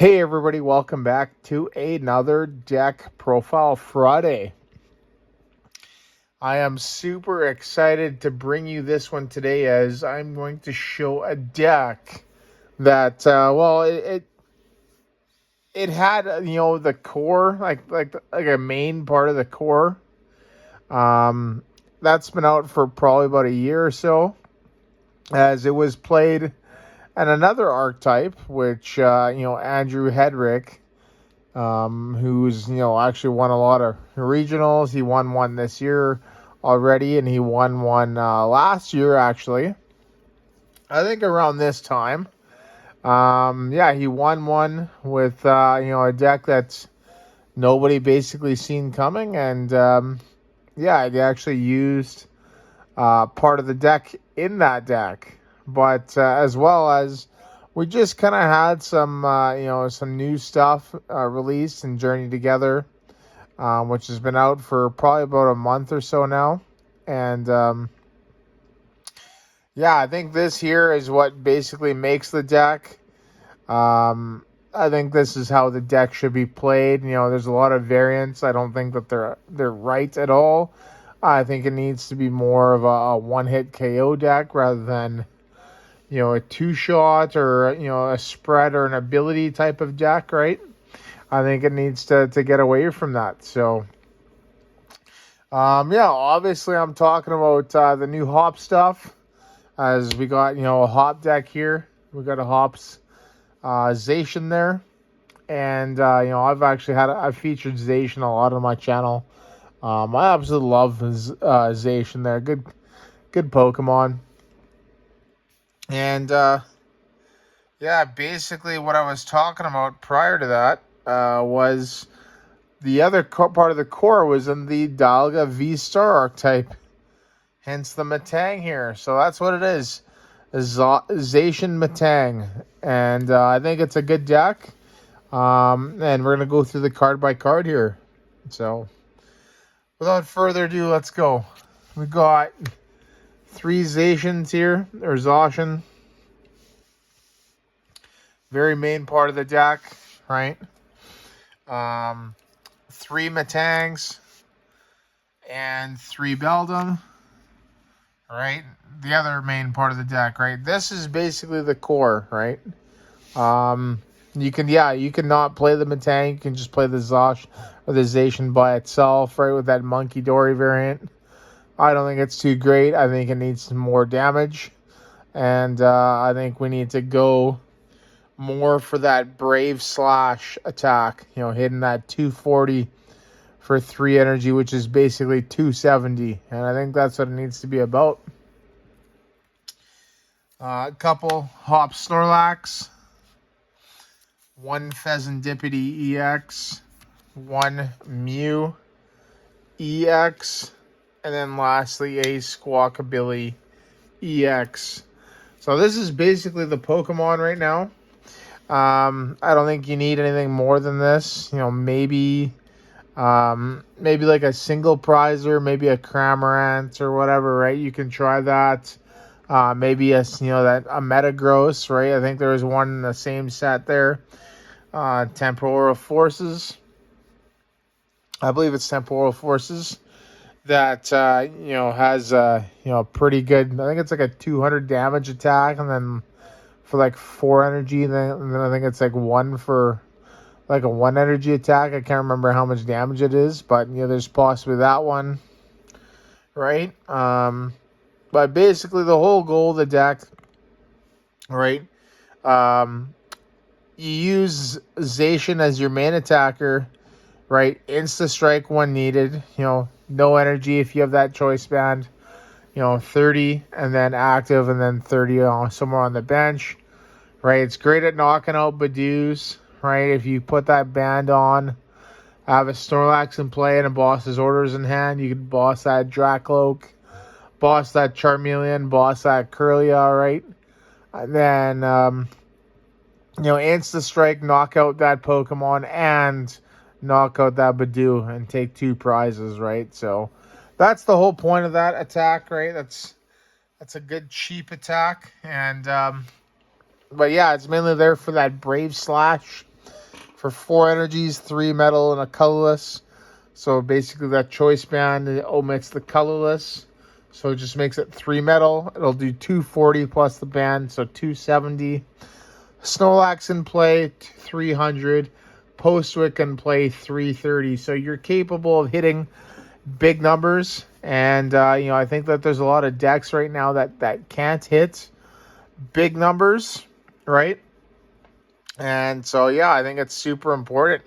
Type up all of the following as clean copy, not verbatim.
Hey everybody, welcome back to another Deck Profile Friday. I am super excited to bring you this one today as I'm going to show a deck that, it had, the core, like a main part of the core. That's been out for probably about a year or so as it was played. And another archetype, which, Andrew Hedrick, who's, actually won a lot of regionals. He won one this year already, and he won one last year, actually. I think around this time. He won one with, a deck that's nobody basically seen coming. And, they actually used part of the deck in that deck. But as well as we just kind of had some, some new stuff released and Journey Together, which has been out for probably about a month or so now. And, I think this here is what basically makes the deck. I think this is how the deck should be played. There's a lot of variants. I don't think that they're right at all. I think it needs to be more of a one-hit KO deck rather than a two-shot or, a spread or an ability type of deck, right? I think it needs to get away from that. So, obviously I'm talking about the new Hop stuff, as we got, a Hop deck here. We got a Hops Zacian there. And, I've featured Zacian a lot on my channel. I absolutely love Zacian there. Good Pokemon. And, basically what I was talking about prior to that was the other part of the core was in the Dialga V-Star archetype. Hence the Metang here. So that's what it is. Zacian Metang. And I think it's a good deck. And we're going to go through the card by card here. So, without further ado, let's go. We got 3 Zacians here, or Zacian. Very main part of the deck, right? 3 Metangs and 3 Beldum, right? The other main part of the deck, right? This is basically the core, right? You can not play the Metang. You can just play the Zosh or the Zacian by itself, right? With that Monkey Dory variant. I don't think it's too great. I think it needs some more damage. And I think we need to go more for that Brave Slash attack. Hitting that 240 for 3 energy, which is basically 270. And I think that's what it needs to be about. A couple Hop Snorlax. 1 Fezandipiti EX. 1 Mew EX. And then lastly, a Squawkabilly EX. So this is basically the Pokemon right now. I don't think you need anything more than this. Maybe like a single prizer, maybe a Cramorant or whatever, right? You can try that. Maybe a Metagross, right? I think there was one in the same set there. Temporal Forces. I believe it's Temporal Forces that has pretty good. I think it's like a 200 damage attack, and then for like 4 energy, and then I think it's like 1 for like a 1 energy attack. I can't remember how much damage it is, but there's possibly that one, right? But basically the whole goal of the deck, right? You use Zacian as your main attacker, right? Insta strike when needed. No energy if you have that choice band. 30 and then active, and then 30 somewhere on the bench, right? It's great at knocking out Badoos, right? If you put that band on, have a Snorlax in play and a boss's orders in hand, you can boss that Dracloak, boss that Charmeleon, boss that Kirlia, right? And then, insta strike, knock out that Pokemon, and knock out that Badoo and take 2 prizes, right? So that's the whole point of that attack, right? That's a good cheap attack. And but it's mainly there for that Brave Slash for 4 energies, 3 metal, and a colorless. So basically that choice band, it omits the colorless. So it just makes it 3 metal. It'll do 240 plus the band, so 270. Snorlax in play, 300. Postwick in play, 330. So you're capable of hitting big numbers. And, I think that there's a lot of decks right now that can't hit big numbers, right? And so, yeah, I think it's super important.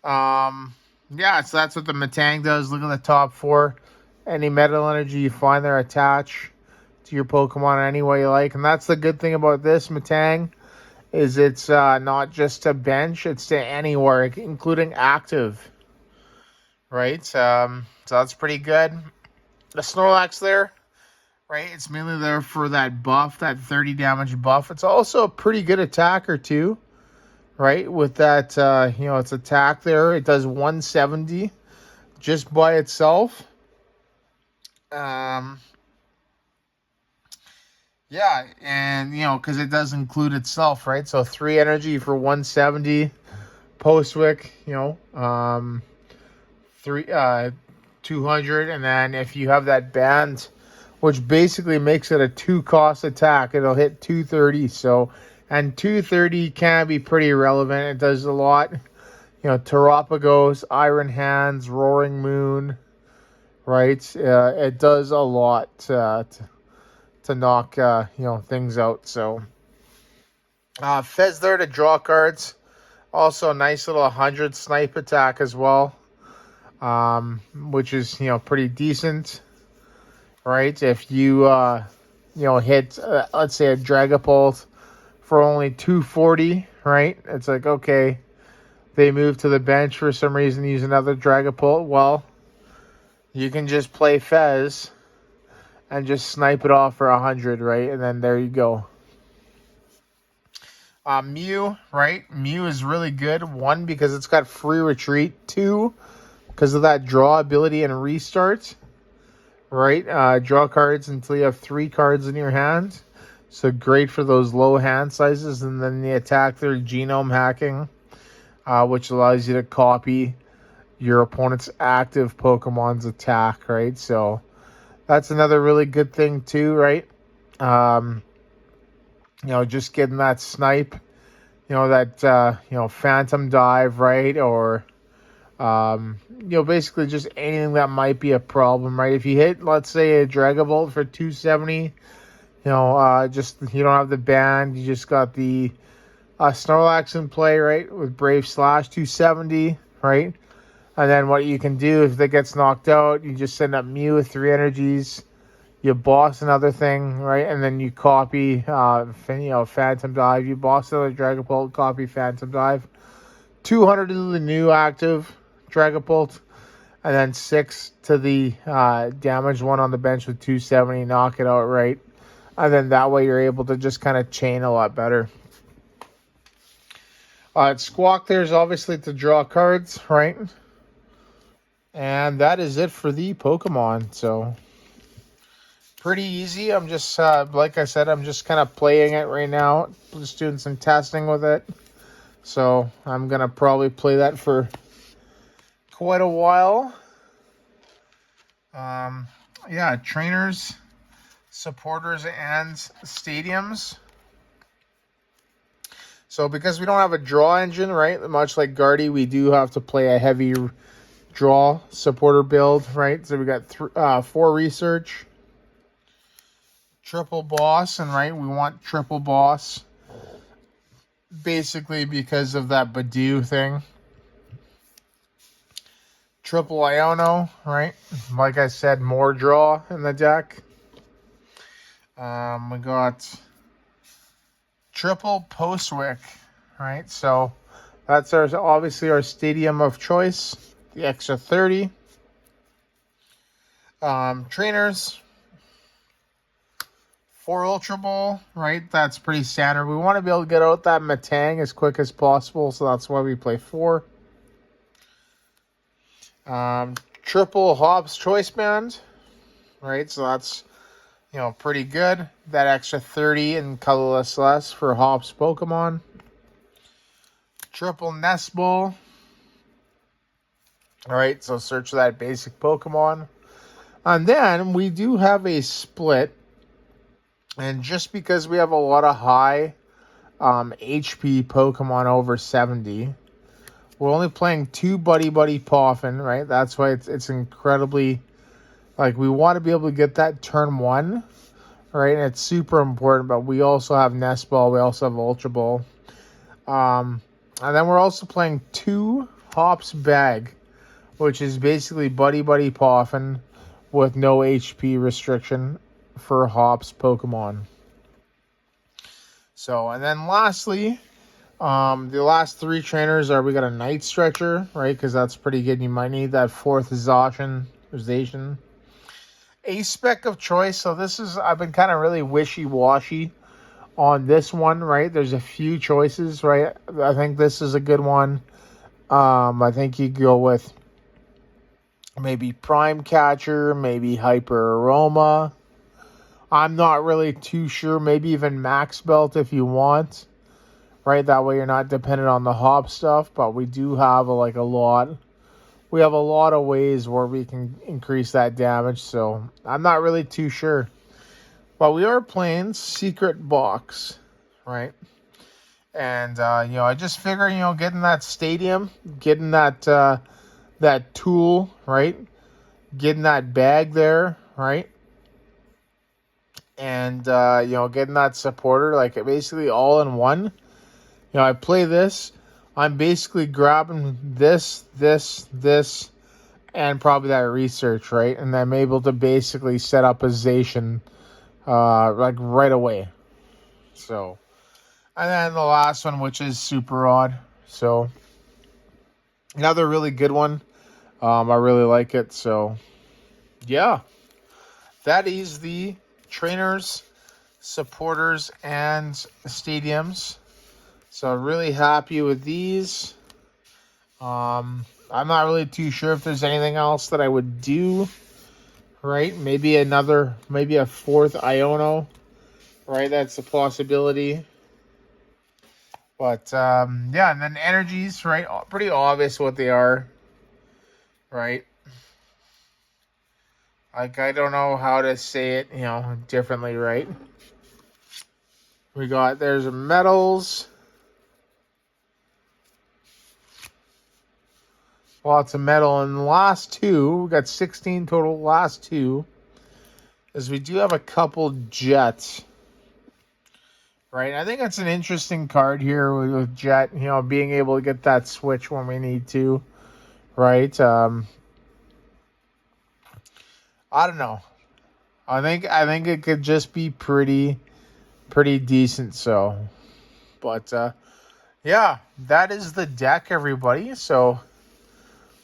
Yeah, so that's what the Metang does. Look at the top 4. Any metal energy you find there, attach to your Pokemon any way you like. And that's the good thing about this Metang, is it's not just to bench, it's to anywhere, including active, right? So that's pretty good. The Snorlax there, right? It's mainly there for that buff, that 30 damage buff. It's also a pretty good attacker too, right? With that, its attack there, it does 170 just by itself. Yeah, and, because it does include itself, right? So 3 energy for 170. Postwick, 200. And then if you have that band, which basically makes it a 2-cost attack, it'll hit 230. So, and 230 can be pretty relevant. It does a lot. Terapagos, Iron Hands, Roaring Moon, right? It does a lot to knock, things out. So, Fez there to draw cards. Also, a nice little 100 snipe attack as well, which is, pretty decent, right? If you, hit, let's say, a Dragapult for only 240, right? It's like, okay, they move to the bench for some reason, use another Dragapult. Well, you can just play Fez and just snipe it off for 100, right? And then there you go. Mew, right? Mew is really good. 1, because it's got free retreat. 2, because of that draw ability and restart, right? Draw cards until you have 3 cards in your hand. So great for those low hand sizes. And then the attack there, genome hacking, which allows you to copy your opponent's active Pokemon's attack, right? So that's another really good thing too, right? Just getting that snipe, that, phantom dive, right? Or, basically just anything that might be a problem, right? If you hit, let's say, a Dragapult for 270, just, you don't have the band, you just got the Snorlax in play, right? With Brave Slash 270, right? And then what you can do if it gets knocked out, you just send up Mew with 3 energies. You boss another thing, right? And then you copy, Phantom Dive. You boss another Dragapult, copy Phantom Dive. 200 to the new active Dragapult. And then 6 to the damaged one on the bench with 270. Knock it out, right? And then that way you're able to just kind of chain a lot better. Squawk there's obviously to draw cards, right? And that is it for the Pokemon. So, pretty easy. I'm just, like I said, I'm just kind of playing it right now. Just doing some testing with it. So, I'm going to probably play that for quite a while. Yeah, trainers, supporters, and stadiums. So, because we don't have a draw engine, right, much like Guardy, we do have to play a heavy draw supporter build, right? So we got 4 research, triple boss, and right, we want triple boss basically because of that Badoo thing. Triple Iono, right? Like I said, more draw in the deck. We got triple Postwick, right? So that's obviously our stadium of choice. The extra 30. Trainers. 4 Ultra Ball, right? That's pretty standard. We want to be able to get out that Metang as quick as possible, so that's why we play 4. Triple Hobbs Choice Band, right? So that's, pretty good. That extra 30 and colorless less for Hobbs Pokemon. triple nest ball. All right, so search for that basic Pokemon. And then we do have a split. And just because we have a lot of high HP Pokemon over 70, we're only playing 2 Buddy Poffin, right? That's why it's incredibly, like, we want to be able to get that turn 1, right? And it's super important, but we also have Nest Ball, we also have Ultra Ball. And then we're also playing 2 Hops Bag, which is basically Buddy Poffin with no HP restriction for Hops Pokemon. So, and then lastly, the last 3 trainers are, we got a Night Stretcher, right? Because that's pretty good. You might need that 4th Zacian. A spec of choice. So this is, I've been kind of really wishy-washy on this one, right? There's a few choices, right? I think this is a good one. I think you go with maybe Prime Catcher, maybe Hyper Aroma. I'm not really too sure. Maybe even Max Belt if you want. Right, that way you're not dependent on the hop stuff. But we do have a lot. We have a lot of ways where we can increase that damage. So I'm not really too sure. But we are playing Secret Box, right? And I just figure, getting that stadium, getting that that tool, right? Getting that bag there, right? And getting that supporter, like basically all in one. I play this. I'm basically grabbing this, and probably that research, right? And I'm able to basically set up a Zacian, like right away. So, and then the last one, which is Super Odd. So, another really good one. I really like it. So, yeah, that is the trainers, supporters, and stadiums. So really happy with these. I'm not really too sure if there's anything else that I would do. Right? Maybe a 4th Iono. Right? That's a possibility. But yeah, and then energies, right? Pretty obvious what they are. Right? Like, I don't know how to say it, differently, right? There's metals. Lots of metal. And the last 2, we got 16 total. Last 2 is we do have a couple Jets. Right? I think that's an interesting card here with Jet, being able to get that switch when we need to. Right? I don't know. I think it could just be pretty decent. So, but yeah, that is the deck, everybody. So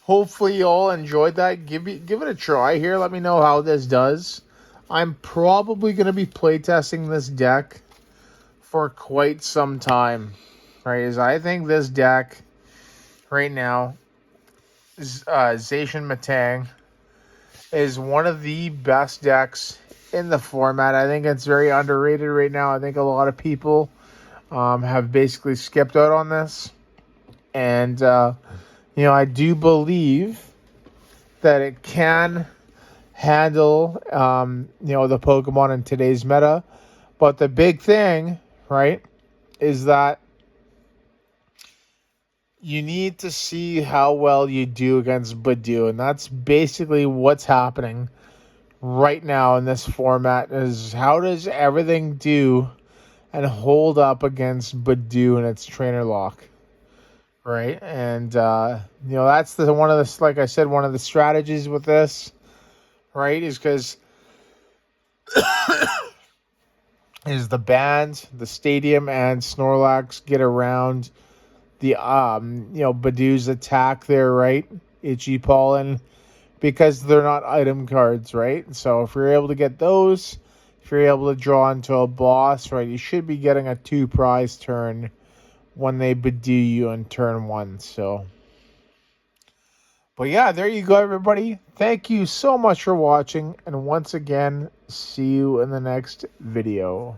hopefully you all enjoyed that. Give it a try here. Let me know how this does. I'm probably going to be playtesting this deck for quite some time. Right? As I think this deck right now is Zacian Metang is one of the best decks in the format. I think it's very underrated right now. I think a lot of people have basically skipped out on this. And, I do believe that it can handle, the Pokemon in today's meta. But the big thing, right, is that you need to see how well you do against Badoo. And that's basically what's happening right now in this format, is how does everything do and hold up against Badoo and its trainer lock. Right? And, that's one of the strategies with this, right, is because is the band, the stadium, and Snorlax get around the, Badoo's attack there, right? Itchy Pollen, because they're not item cards, right? So if you're able to get those, if you're able to draw into a boss, right, you should be getting a 2 prize turn when they Badoo you in turn 1. So, but yeah, there you go, everybody. Thank you so much for watching, and once again, see you in the next video.